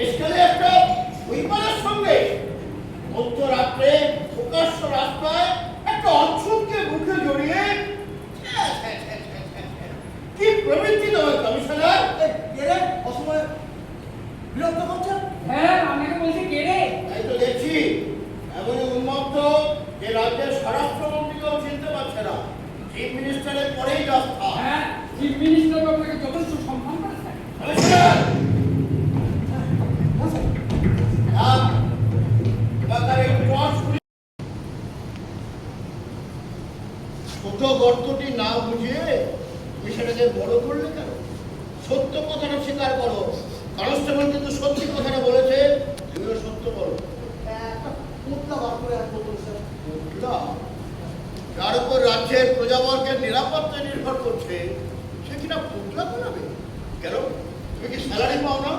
এসকালে একটা সুইপারের সঙ্গে মধ্যরাত্রে প্রকাশ্য রাস্তায় একটা অচ্ছুতকে মুখে জড়িয়ে কি প্রবৃত্তি তোমার কমিশনার? কেড়ে অসময়ে বিরক্ত করছে। হ্যাঁ আমাকে বলছে কেড়ে। তাই তো দেখছি এমনই উন্মত্ত যে রাজ্যের স্বরাষ্ট্রমন্ত্রীকেও চিনতে পারছে না। চিফ মিনিস্টারের পরেই রাস্তা। হ্যাঁ চিফ মিনিস্টার আপনাকে যথেষ্ট সম্মান করে থাকে। কমিশনার ছোট গর্তটি না বুঝিয়ে তুমি সেটাকে বড় করলে কেন? সত্য কথাটা স্বীকার করো। কনস্টেবল কিন্তু সত্যি কথাটা বলেছে, তুমিও সত্য বলো। একটা পোতলা বার করে এক বোতল স্যার। যার উপর রাজ্যের প্রজাবর্গের নিরাপত্তা নির্ভর করছে সে কিনা পুতলা বানাবে? কেন তুমি কি স্যালারি পাও না?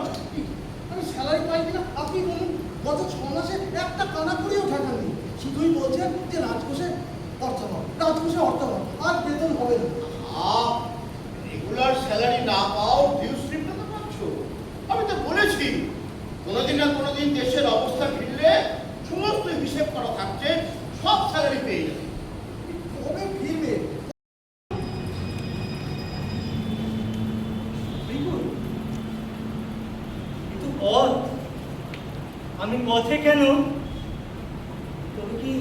আমি স্যালারি পাই কিনা আপনি বলুন। গত 6 মাসে একটা কানা করেও টাকা নেই। শুধুই বলছেন যে রাজকোষে অর্থাভাব, রাজকোষে অর্থাভাব, আর বেতন হবে না। রেগুলার স্যালারি না পাও, ডিউ স্লিপটা তো পাচ্ছ। আমি তো বলেছি কোনোদিন না কোনোদিন দেশের অবস্থা ফিরলে সমস্ত হিসেব করা থাকছে, সব স্যালারি পেয়ে যাবে। কবে ফিরবে? কিন্তু পথ, আমি পথে কেন? তবে কি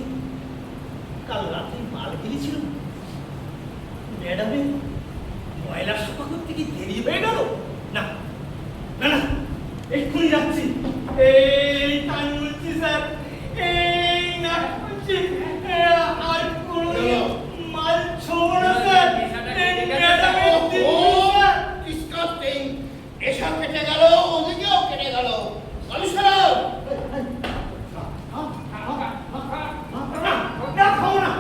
কাল রাতে মাল গিয়েছিল ম্যাডামে ময়লার সফা করতে কি দেরি হয়ে গেল? না না না, এক্ষুনি যাচ্ছি। এই কান বলছি স্যার, এই না বলছি, আর কোনো মাল ছোব না স্যার। ম্যাডামের ডিসকাস্টিং। এসব কেটে গেল, ওদিকেও কেটে গেল। কমিশনার না খাবো না, না খাবো না,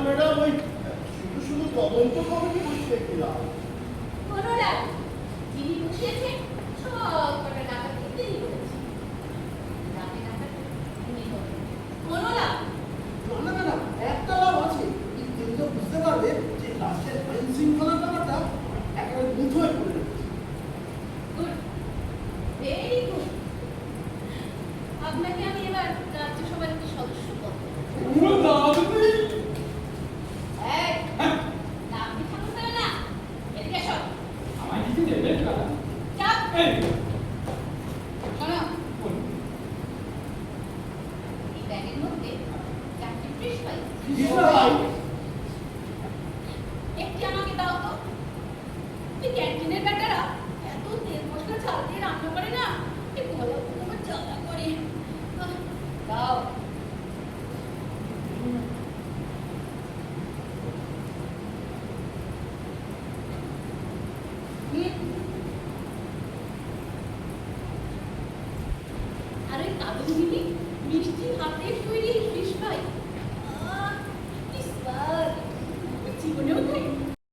ম্যাডাম ওই শুধু শুধু তদন্ত কমিটি বসে কিনা যিনি বসিয়েছে সব কটা টাকা দিয়ে তিনি করেছে। রাতে টাকা উনি করেন। মনোলা না না না, একটা লাভ আছে। তিনি তো বুঝতে পারবে যে রাষ্ট্রের আইন শৃঙ্খলার ব্যাপারটা একেবারে মুঠোয় পড়ে রয়েছে। Good, very good. আপনাকে আমি এবার রাজ্যসভার একটি সদস্য করব। পুরো দাঁত নেই। এই আপনি ঠাকুর করে না, এদিকে সব আমায় কিছু দেবেন দাদা? চাপ। এই শোনো, বলুন। এই ব্যাগের মধ্যে 4টি ফ্রেশ পাই। একটি আমাকে দাও তো। এই ক্যান্টিনের ব্যাটারা এত তেল মশলা ঝাল দিয়ে রান্না করে না, এই গলা আমার জ্বালা করে। দাও। আর ওই কাগজ মিষ্টি হাতে তৈরি